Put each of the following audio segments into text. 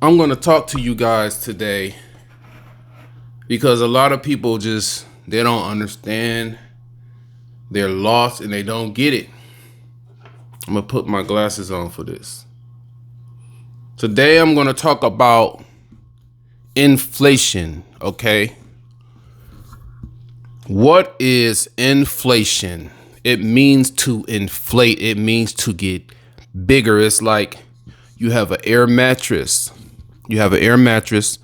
I'm going to talk to you guys today because a lot of people they don't understand. They're lost and they don't get it. I'm going to put my glasses on for this. Today I'm going to talk about inflation, okay? What is inflation? It means to inflate. It means to get bigger. It's like you have an air mattress. You have an air mattress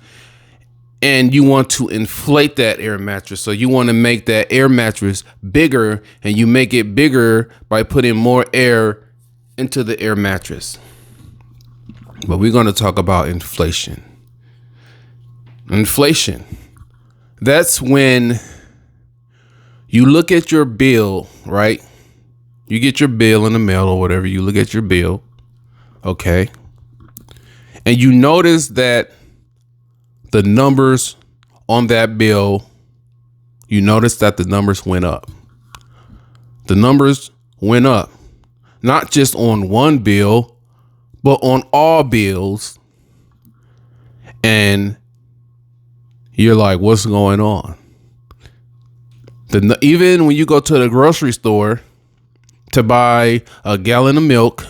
and you want to inflate that air mattress. So you want to make that air mattress bigger, and you make it bigger by putting more air into the air mattress. But we're going to talk about inflation. Inflation. That's when you look at your bill, right? You get your bill in the mail or whatever. You look at your bill, okay? And you notice that the numbers on that bill, you notice that the numbers went up. The numbers went up, not just on one bill, but on all bills. And you're like, what's going on? Even when you go to the grocery store to buy a gallon of milk,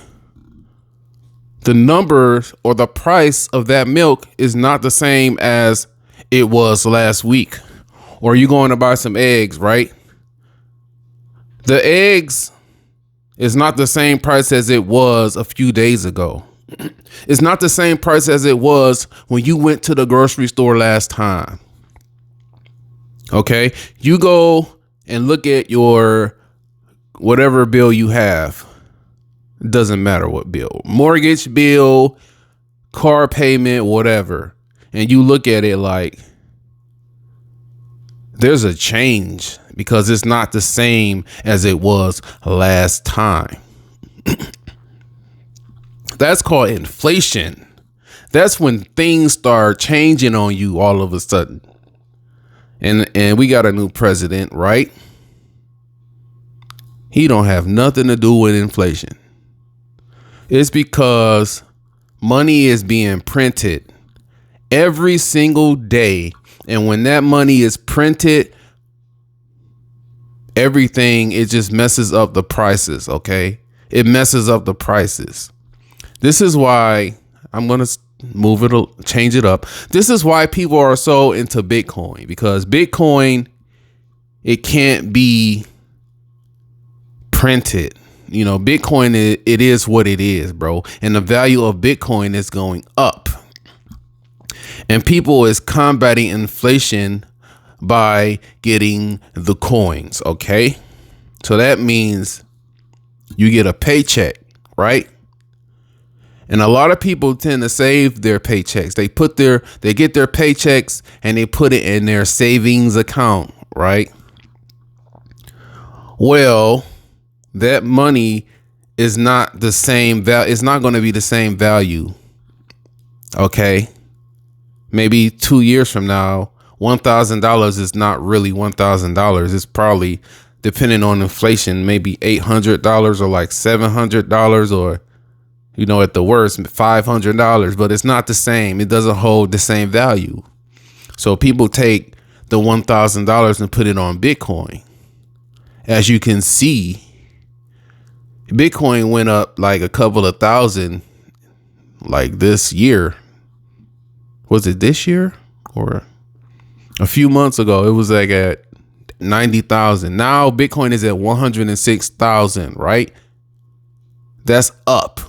the numbers or the price of that milk is not the same as it was last week. Or you going to buy some eggs, right? The eggs is not the same price as it was a few days ago. It's not the same price as it was when you went to the grocery store last time. Okay, you go and look at your whatever bill you have. It doesn't matter what bill, mortgage bill, car payment, whatever. And you look at it like there's a change because it's not the same as it was last time. That's called inflation. That's when things start changing on you all of a sudden. And we got a new president, right? He don't have nothing to do with inflation. It's because money is being printed every single day. And when that money is printed, everything, it just messes up the prices, okay? It messes up the prices. This is why I'm going to change it up. This is why people are so into Bitcoin, because Bitcoin, it can't be printed. You know, Bitcoin, it is what it is, bro. And the value of Bitcoin is going up. And people is combating inflation by getting the coins, okay? So that means you get a paycheck, right? And a lot of people tend to save their paychecks. They get their paychecks and they put it in their savings account, right? Well, that money is not the same value. It's not going to be the same value. Okay. Maybe 2 years from now, $1,000 is not really $1,000. It's probably, depending on inflation, maybe $800 or like $700 or, you know, at the worst, $500, but it's not the same. It doesn't hold the same value. So people take the $1,000 and put it on Bitcoin. As you can see, Bitcoin went up like a couple of thousand, like this year. Was it this year or a few months ago? It was like at 90,000. Now Bitcoin is at 106,000, right? That's up.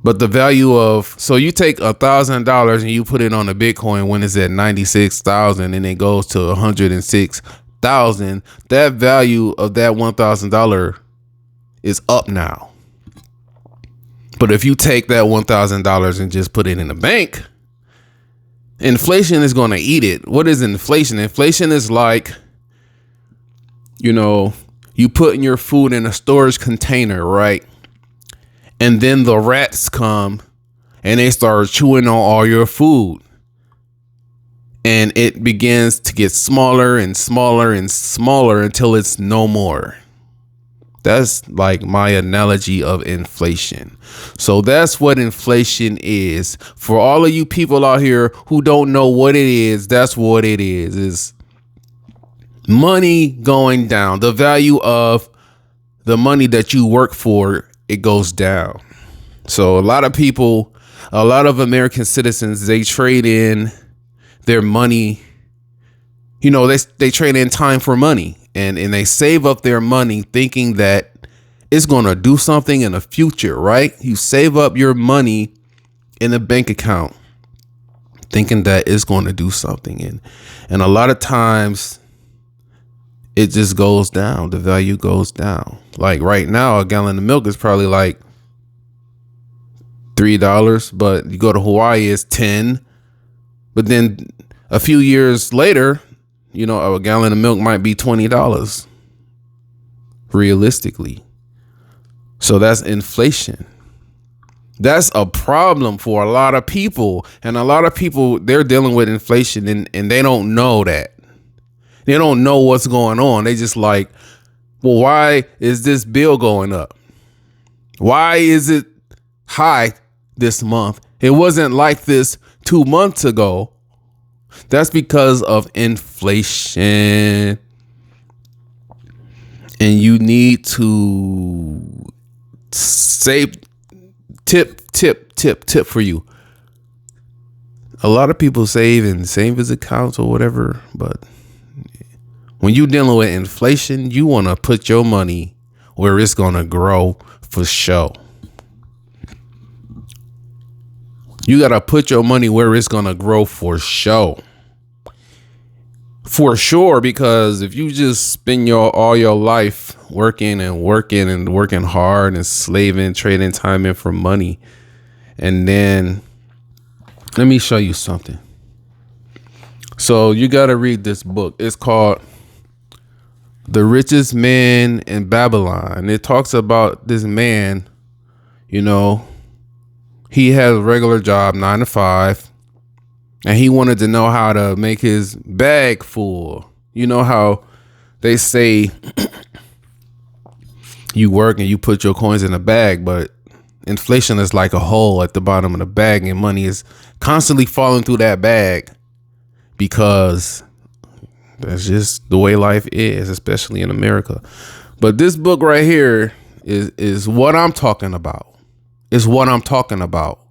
But the value of, so you take $1,000 and you put it on a Bitcoin when it's at 96,000 and it goes to 106,000. That value of that $1,000 is up now. But if you take that $1,000 and just put it in the bank, inflation is going to eat it. What is inflation? Inflation is like, you know, you putting your food in a storage container, right? And then the rats come and they start chewing on all your food. And it begins to get smaller and smaller and smaller until it's no more. That's like my analogy of inflation. So that's what inflation is. For all of you people out here who don't know what it is, that's what it is money going down. The value of the money that you work for, it goes down. So a lot of American citizens, they trade in their money. You know, they trade in time for money, and they save up their money thinking that it's going to do something in the future, right? You save up your money in a bank account thinking that it's going to do something. And a lot of times it just goes down. The value goes down. Like right now, a gallon of milk is probably like $3, but you go to Hawaii, it's 10. But then a few years later, you know, a gallon of milk might be $20 realistically. So that's inflation. That's a problem for a lot of people. And a lot of people, they're dealing with inflation and they don't know that. They don't know what's going on. They just like, well, why is this bill going up? Why is it high this month? It wasn't like this 2 months ago. That's because of inflation. And you need to save. Tip for you. A lot of people save in savings accounts or whatever, but when you're dealing with inflation, you want to put your money where it's going to grow for sure. You got to put your money where it's going to grow for sure. For sure, because if you just spend all your life working hard and slaving, trading time in for money, and then let me show you something. So you got to read this book. It's called The Richest Man in Babylon. It talks about this man, you know, he has a regular job, 9 to 5. And he wanted to know how to make his bag full. You know how they say you work and you put your coins in a bag, but inflation is like a hole at the bottom of the bag, and money is constantly falling through that bag because that's just the way life is, especially in America. But this book right here is what I'm talking about. It's what I'm talking about.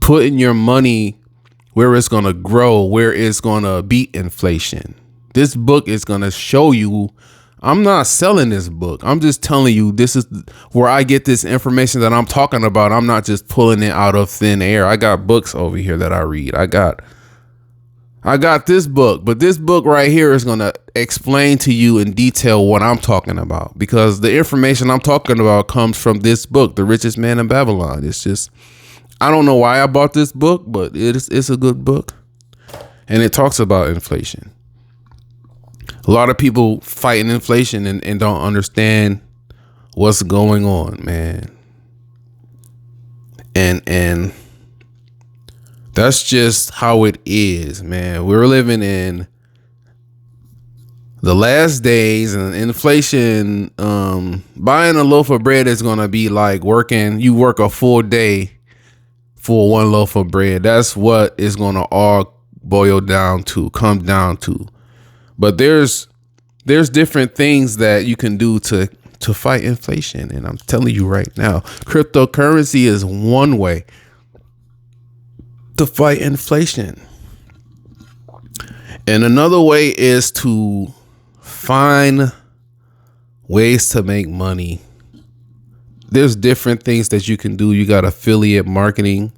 Putting your money where it's going to grow, where it's going to beat inflation. This book is going to show you. I'm not selling this book. I'm just telling you this is where I get this information that I'm talking about. I'm not just pulling it out of thin air. I got books over here that I read. I got this book, but this book right here is going to explain to you in detail what I'm talking about, because the information I'm talking about comes from this book, The Richest Man in Babylon. It's just, I don't know why I bought this book, but it's a good book. And it talks about inflation. A lot of people fighting inflation and don't understand what's going on, man. And that's just how it is, man. We're living in the last days, and inflation, buying a loaf of bread is going to be like you work a full day for one loaf of bread. That's what it's going to all come down to. But there's different things that you can do to fight inflation. And I'm telling you right now, cryptocurrency is one way to fight inflation. And another way is to find ways to make money. There's different things that you can do. You got affiliate marketing.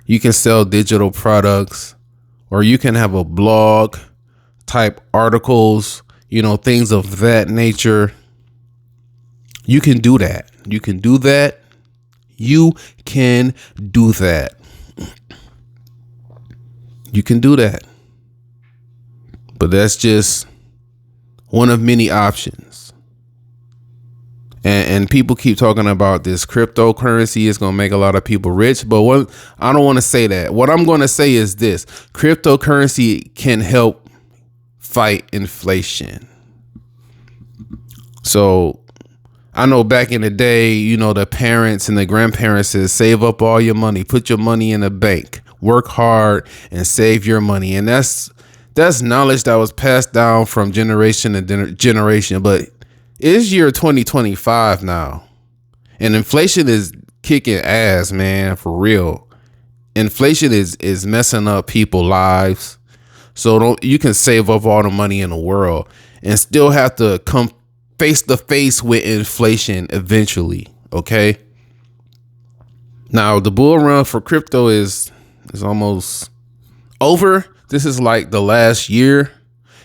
You can sell digital products, or you can have a blog type articles, things of that nature. You can do that. You can do that. You can do that. You can do that. But that's just one of many options. And people keep talking about this cryptocurrency is going to make a lot of people rich. But I don't want to say that. What I'm going to say is this. Cryptocurrency can help fight inflation. So I know back in the day, you know, the parents and the grandparents said, save up all your money, put your money in the bank, work hard and save your money. And that's knowledge that was passed down from generation to generation. But it's year 2025 now, and inflation is kicking ass, man, for real. Inflation is messing up people's lives. So you can save up all the money in the world and still have to come face to face with inflation eventually. Okay. Now the bull run for crypto is almost over. This is like the last year.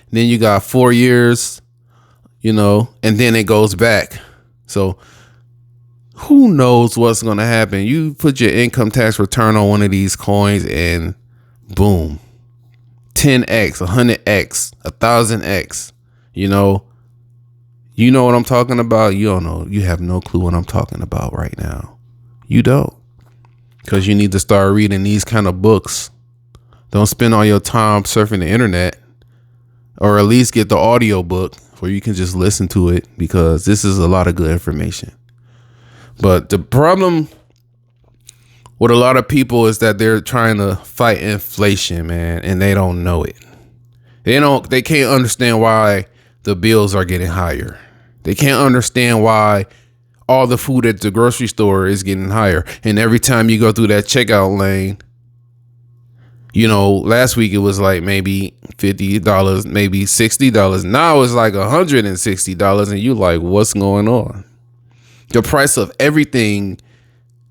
Then you got 4 years, you know, and then it goes back. So who knows what's going to happen? You put your income tax return on one of these coins and boom, 10x, 100x, 1000x, you know what I'm talking about? You don't know. You have no clue what I'm talking about right now. You don't, because you need to start reading these kind of books. Don't spend all your time surfing the internet, or at least get the audio book where you can just listen to it, because this is a lot of good information. But the problem with a lot of people is that they're trying to fight inflation, man, and they don't know it. They can't understand why the bills are getting higher. They can't understand why all the food at the grocery store is getting higher. And every time you go through that checkout lane, you know, last week it was like maybe $50, maybe $60. Now it's like $160, and you like, what's going on? The price of everything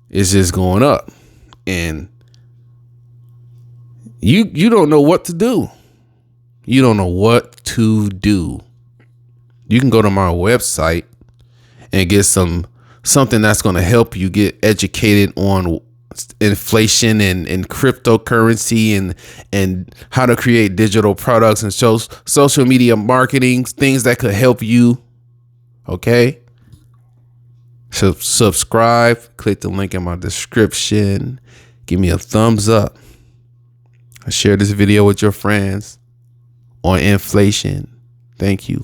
is just going up, and you don't know what to do. You don't know what to do. You can go to my website and get something that's going to help you get educated on inflation and cryptocurrency and how to create digital products and social media marketing, things that could help you. Okay. So subscribe, click the link in my description, give me a thumbs up, share this video with your friends on inflation. Thank you.